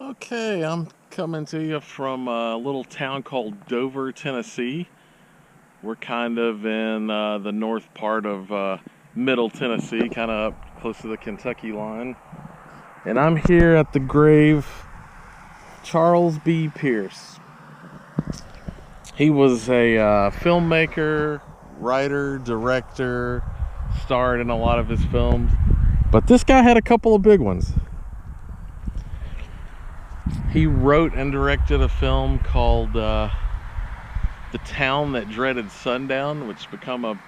Okay, I'm coming to you from a little town called Dover, Tennessee. We're kind of in the north part of Middle Tennessee, kind of up close to the Kentucky line. And I'm here at the grave Charles B. Pierce. He was a filmmaker, writer, director, starred in a lot of his films. But this guy had a couple of big ones. He wrote and directed a film called The Town That Dreaded Sundown, which become a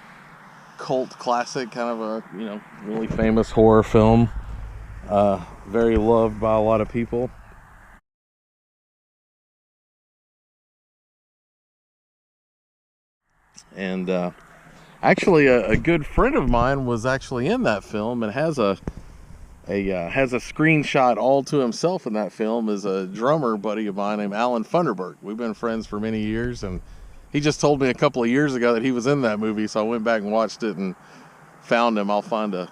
cult classic, kind of a, really famous horror film. Very loved by a lot of people. And actually, a good friend of mine was actually in that film and has a screenshot all to himself in that film. Is a drummer buddy of mine named Alan Funderburg. We've been friends for many years, and he just told me a couple of years ago that he was in that movie, so I went back and watched it and found him. I'll find a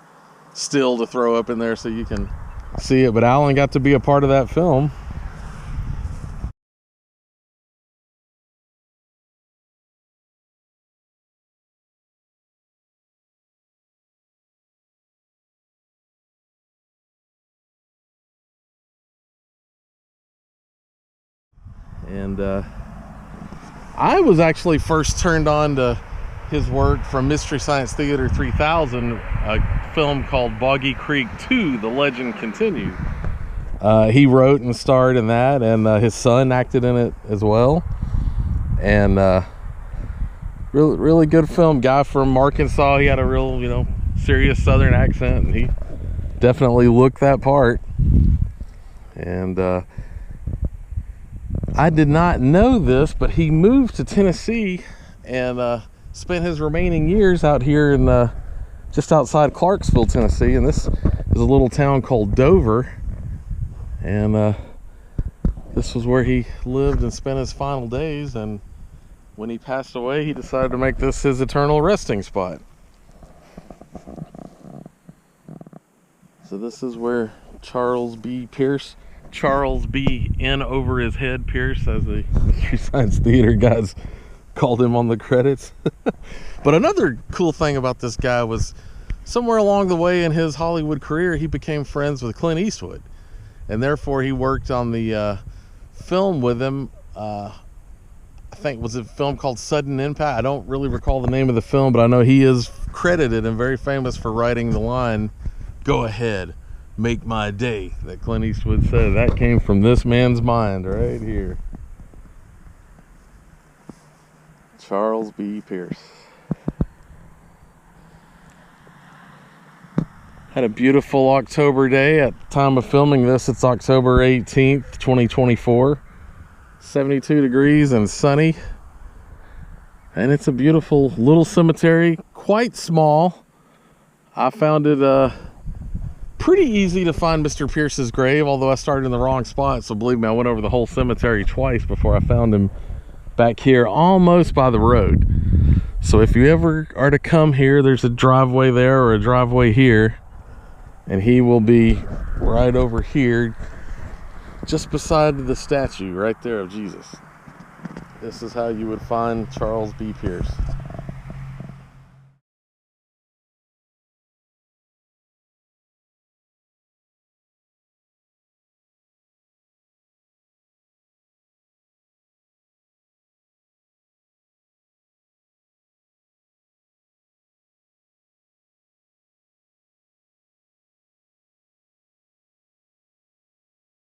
still to throw up in there so you can see it, but Alan got to be a part of that film. And I was actually first turned on to his work from Mystery Science Theater 3000, a film called Boggie Creek 2, The Legend Continued. He wrote and starred in that, and his son acted in it as well. And really good film. Guy from Arkansas. He had a real, serious Southern accent, and he definitely looked that part. And I did not know this, but he moved to Tennessee and spent his remaining years out here in just outside Clarksville, Tennessee. And this is a little town called Dover. And this was where he lived and spent his final days. And when he passed away, he decided to make this his eternal resting spot. So this is where Charles B. Pierce, Charles B. in over his head Pierce, as the Mystery Science Theater guys called him on the credits. But another cool thing about this guy was somewhere along the way in his Hollywood career, he became friends with Clint Eastwood, and therefore he worked on the film with him. I think it was a film called Sudden Impact. I don't really recall the name of the film, but I know he is credited and very famous for writing the line, "Go ahead, make my day," that Clint Eastwood said. That came from this man's mind right here. Charles B. Pierce. Had a beautiful October day. At the time of filming this, it's October 18th, 2024. 72 degrees and sunny. And it's a beautiful little cemetery, quite small. I found it pretty easy to find Mr. Pierce's grave, although I started in the wrong spot, so believe me, I went over the whole cemetery twice before I found him back here almost by the road. So if you ever are to come here, there's a driveway there or a driveway here, and he will be right over here just beside the statue right there of Jesus. This is how you would find Charles B. Pierce.